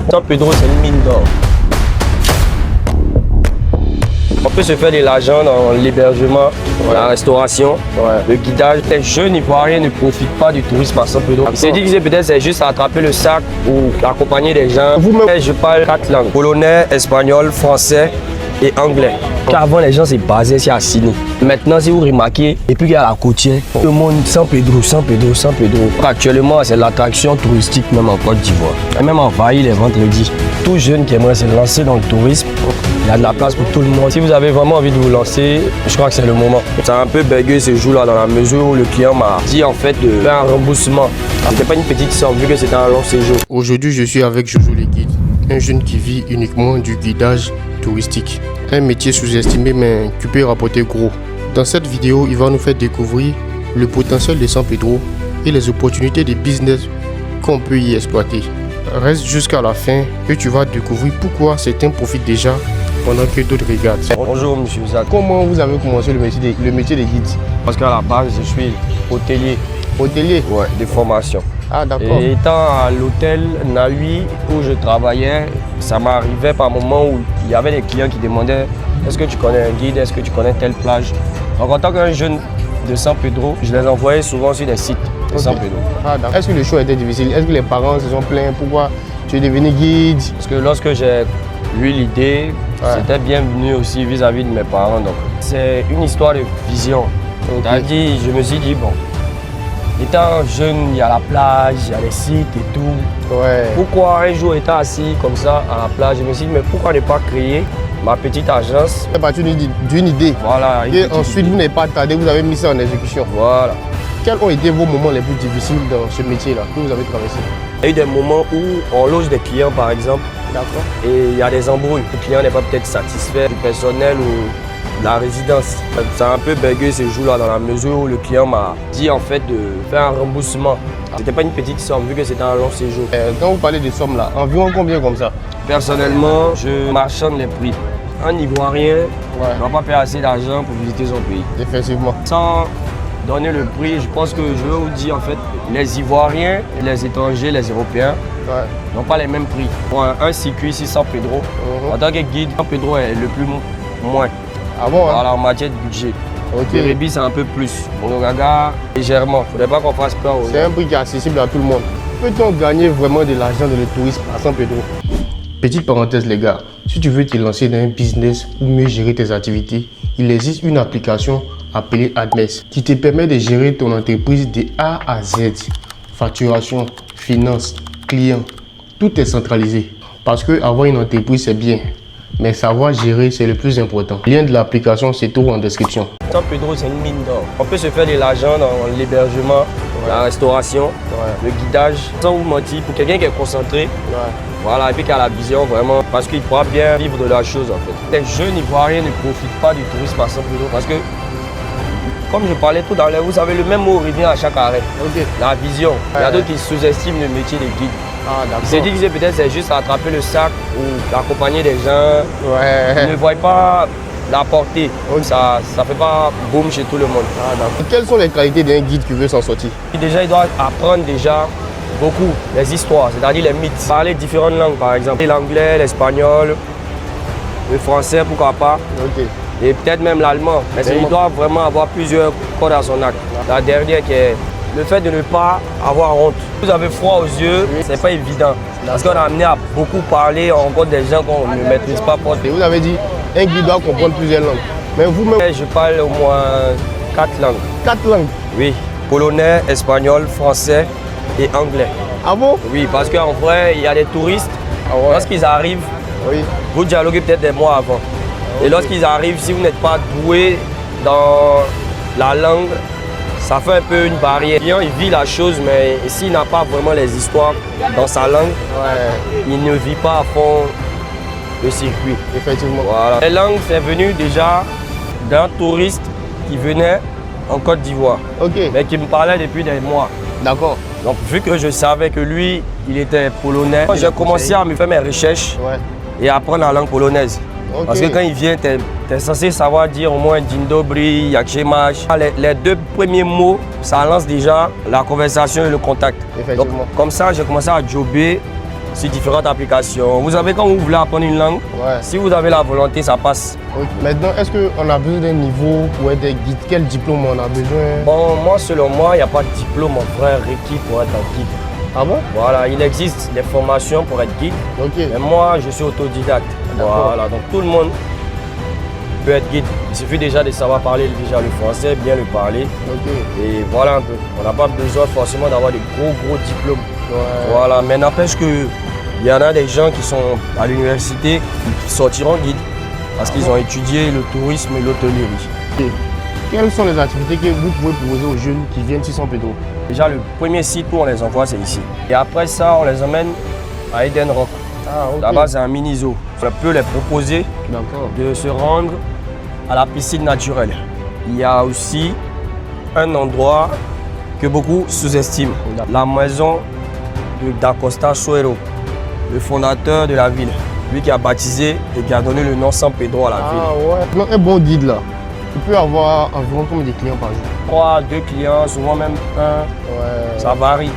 San Pedro, c'est une mine d'or. On peut se faire de l'argent dans l'hébergement, la restauration, le guidage. Les jeunes Ivoiriens ne profitent pas du tourisme à San Pedro. Ils se disent que peut-être c'est juste attraper le sac ou accompagner des gens. Je parle 4 langues, polonais, espagnol, français et anglais. Avant, les gens se basaient sur Assini. Maintenant, si vous remarquez, et puis il y a la côtière, tout le monde San Pedro, San Pedro, San Pedro. Actuellement, c'est l'attraction touristique même en Côte d'Ivoire. Et même envahi les vendredis. Tout jeune qui aimerait se lancer dans le tourisme, il y a de la place pour tout le monde. Si vous avez vraiment envie de vous lancer, je crois que c'est le moment. Ça a un peu bugué ce jour-là dans la mesure où le client m'a dit en fait de faire un remboursement. C'était pas une petite somme vu que c'était un long séjour. Aujourd'hui, je suis avec Jojo le guide, un jeune qui vit uniquement du guidage touristique. Un métier sous-estimé mais qui peut rapporter gros. Dans cette vidéo, il va nous faire découvrir le potentiel de San Pedro et les opportunités de business qu'on peut y exploiter. Reste jusqu'à la fin et tu vas découvrir pourquoi certains profitent déjà pendant que d'autres regardent. Bonjour monsieur Zad. Comment vous avez commencé le métier de guide? Parce qu'à la base, je suis hôtelier. Hôtelier? Ouais, de formation. Ah d'accord. Et étant à l'hôtel Nahui où je travaillais, ça m'arrivait par moments où il y avait des clients qui demandaient est-ce que tu connais un guide, est-ce que tu connais telle plage. Donc en tant qu'un jeune de San Pedro, je les envoyais souvent sur des sites de San Pedro. Ah, est-ce que le choix était difficile? Est-ce que les parents se sont plaints? Pourquoi tu es devenu guide? Parce que lorsque j'ai eu l'idée, c'était bienvenu aussi vis-à-vis de mes parents. Donc c'est une histoire de vision. C'est-à-dire, je me suis dit, bon, étant jeune, il y a la plage, il y a les sites et tout. Pourquoi un jour étant assis comme ça à la plage, je me suis dit, mais pourquoi ne pas créer ma petite agence? C'est parti d'une idée. Voilà. Et ensuite, vous n'avez pas tardé, vous avez mis ça en exécution. Voilà. Quels ont été vos moments les plus difficiles dans ce métier-là que vous avez traversé? Il y a eu des moments où on loge des clients par exemple. D'accord. Et il y a des embrouilles. Le client n'est pas peut-être satisfait du personnel ou de la résidence. Ça a un peu bugué ce jour-là dans la mesure où le client m'a dit en fait de faire un remboursement. C'était pas une petite somme vu que c'était un long séjour. Quand vous parlez de sommes là, environ combien comme ça? Personnellement, je marchande les prix. Un Ivoirien ne va pas payer assez d'argent pour visiter son pays. Effectivement. Sans donner le prix, je pense que je veux vous dire en fait, les Ivoiriens, les étrangers, les Européens n'ont pas les mêmes prix. Pour un circuit ici, San Pedro, en tant que guide, San Pedro est le plus moins. Ah bon? Voilà, en matière de budget. Kérébi, c'est un peu plus. Pour le Gaga, légèrement. Il ne faudrait pas qu'on fasse peur. C'est un prix qui est accessible à tout le monde. Peut-on gagner vraiment de l'argent dans le tourisme à San Pedro? Petite parenthèse les gars, si tu veux te lancer dans un business ou mieux gérer tes activités, il existe une application appelée Admes qui te permet de gérer ton entreprise de A à Z. Facturation, finance, clients, tout est centralisé. Parce que avoir une entreprise c'est bien, mais savoir gérer c'est le plus important. Le lien de l'application se trouve en description. San Pedro c'est une mine d'or. On peut se faire de l'argent dans l'hébergement, la restauration, le guidage. Sans vous mentir, pour quelqu'un qui est concentré, voilà, et puis qui a la vision vraiment, parce qu'il pourra bien vivre de la chose en fait. Les jeunes Ivoiriens ne profitent pas du tourisme à San Pedro parce que, comme je parlais tout à l'heure, vous savez, le même mot revient à chaque arrêt. La vision. Il y a d'autres qui sous-estiment le métier de guide. Ils se disent que peut-être c'est juste attraper le sac ou accompagner des gens. Ils ne voient pas la portée. Ça ne fait pas boum chez tout le monde. Quelles sont les qualités d'un guide qui veut s'en sortir? Déjà, il doit apprendre déjà beaucoup les histoires, c'est-à-dire les mythes. Parler différentes langues par exemple. L'anglais, l'espagnol, le français, pourquoi pas. Et peut-être même l'allemand. Mais il doit vraiment avoir plusieurs cordes à son arc. La dernière qui est le fait de ne pas avoir honte. Vous avez froid aux yeux, c'est pas évident. Parce qu'on a amené à beaucoup parler, on rencontre des gens qu'on ne maîtrise pas. Et vous avez dit, un guide doit comprendre plusieurs langues. Mais vous-même... Je parle au moins 4 langues. 4 langues? Oui. Polonais, espagnol, français et anglais. Ah bon? Oui, parce qu'en vrai, il y a des touristes, lorsqu'ils arrivent, vous dialoguez peut-être des mois avant. Et lorsqu'ils arrivent, si vous n'êtes pas doué dans la langue, ça fait un peu une barrière. Il vit la chose, mais s'il n'a pas vraiment les histoires dans sa langue, il ne vit pas à fond le circuit. Effectivement. Voilà. Les langues, c'est venu déjà d'un touriste qui venait en Côte d'Ivoire, mais qui me parlait depuis des mois. D'accord. Donc vu que je savais que lui, il était polonais, j'ai commencé à me faire mes recherches et apprendre la langue polonaise. Parce que quand il vient, tu es censé savoir dire au moins Dzień dobry, Jak się masz. Les 2 premiers mots, ça lance déjà la conversation et le contact. Donc, comme ça, j'ai commencé à jobber sur différentes applications. Vous savez, quand vous voulez apprendre une langue, si vous avez la volonté, ça passe. Okay. Maintenant, est-ce qu'on a besoin d'un niveau pour être guide? Quel diplôme on a besoin? Bon, moi, selon moi, il n'y a pas de diplôme, mon frère, requis pour être un guide. Ah bon? Voilà, il existe des formations pour être guide. Ok. Mais moi, je suis autodidacte. Voilà, donc tout le monde peut être guide. Il suffit déjà de savoir parler déjà le français, bien le parler. Ok. Et voilà un peu. On n'a pas besoin forcément d'avoir de gros diplômes. Voilà, mais n'empêche qu'il y en a des gens qui sont à l'université qui sortiront guide parce qu'ils ont étudié le tourisme et l'hôtellerie. Okay. Quelles sont les activités que vous pouvez proposer aux jeunes qui viennent sur San Pedro? Déjà, le premier site où on les envoie, c'est ici. Et après ça, on les emmène à Eden Rock. Ah, okay. Là-bas, c'est un mini zoo. On peut les proposer de se rendre à la piscine naturelle. Il y a aussi un endroit que beaucoup sous-estiment, la maison d'Acosta Suero, le fondateur de la ville. Lui qui a baptisé et qui a donné le nom San Pedro à la ville. Ouais. Donc, un bon guide là, tu peux avoir environ combien de clients par jour? 3, 2 clients, souvent même 1. Ça varie.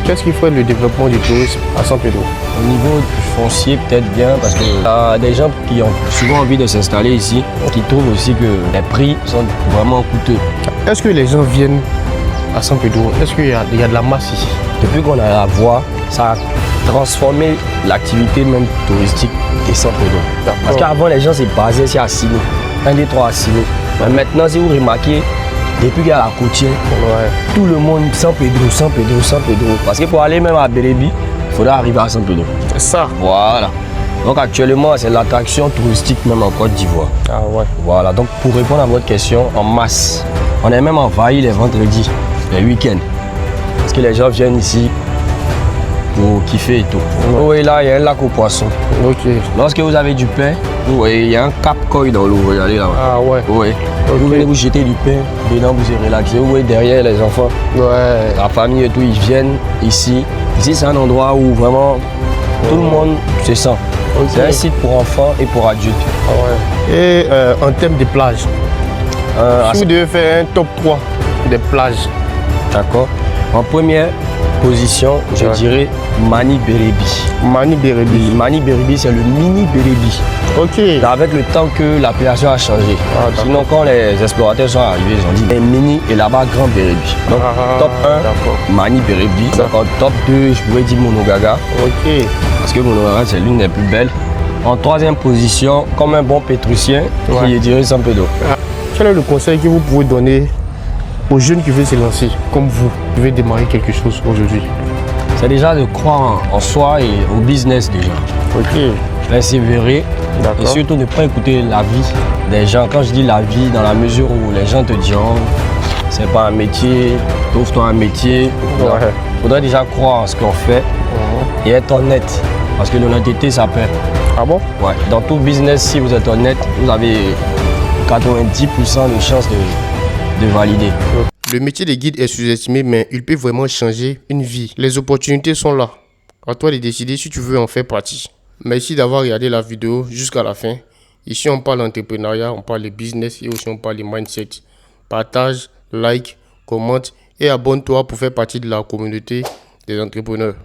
Qu'est-ce qui ferait le développement du tourisme à San Pedro? Au niveau du foncier, peut-être bien, parce qu'il y a des gens qui ont souvent envie de s'installer ici, qui trouvent aussi que les prix sont vraiment coûteux. Est-ce que les gens viennent à San Pedro? Est-ce qu'il y a de la masse ici? Depuis qu'on a la voie, ça a transformé l'activité même touristique de San Pedro. Parce qu'avant, les gens se basaient ici à Sino, 1, 2, 3 à Sino. Mais maintenant, si vous remarquez, depuis qu'il y a la côtière, tout le monde San Pedro. Parce que pour aller même à Bérébi, il faudra arriver à San Pedro. C'est ça. Voilà. Donc actuellement, c'est l'attraction touristique même en Côte d'Ivoire. Ah ouais. Voilà. Donc pour répondre à votre question, en masse, on est même envahi les vendredis, les week-ends. Parce que les gens viennent ici pour kiffer et tout. Oui, là, il y a un lac aux poissons. Ok. Lorsque vous avez du pain, vous voyez, il y a un cap-koi dans l'eau. Regardez là-bas. Ah ouais. Oui. Vous venez vous jeter du pain, dedans vous vous relaxez. Vous voyez derrière les enfants, la famille et tout, ils viennent ici. Ici, c'est un endroit où vraiment tout le monde se sent. C'est un site pour enfants et pour adultes. Ah ouais. Et en termes de plages, si vous devez faire un top 3 des plages. D'accord. En première position, je dirais Mani Bérébi. Mani Bérébi. Mani Bérébi, c'est le mini Bérébi. Ok. Avec le temps que l'appellation a changé. Sinon, quand les explorateurs sont arrivés, ils ont dit mini et là-bas grand Bérébi. Donc, top 1, Mani Bérébi. Donc, en top 2, je pourrais dire Monogaga. Ok. Parce que Monogaga, c'est l'une des plus belles. En troisième position, comme un bon pétricien, je dirais San Pedro. Quel est le conseil que vous pouvez donner aux jeunes qui veulent se lancer, comme vous, qui veulent démarrer quelque chose aujourd'hui? C'est déjà de croire en soi et au business déjà. Ok. Persévérer et surtout ne pas écouter la vie des gens. Quand je dis la vie, dans la mesure où les gens te diront c'est pas un métier, trouve-toi un métier. Il faudrait déjà croire en ce qu'on fait et être honnête. Parce que l'honnêteté, ça paie. Ah bon? Ouais. Dans tout business, si vous êtes honnête, vous avez 90% de chances de valider. Le métier de guide est sous-estimé, mais il peut vraiment changer une vie. Les opportunités sont là. À toi de décider si tu veux en faire partie. Merci d'avoir regardé la vidéo jusqu'à la fin. Ici, on parle d'entrepreneuriat, on parle de business et aussi on parle de mindset. Partage, like, commente et abonne-toi pour faire partie de la communauté des entrepreneurs.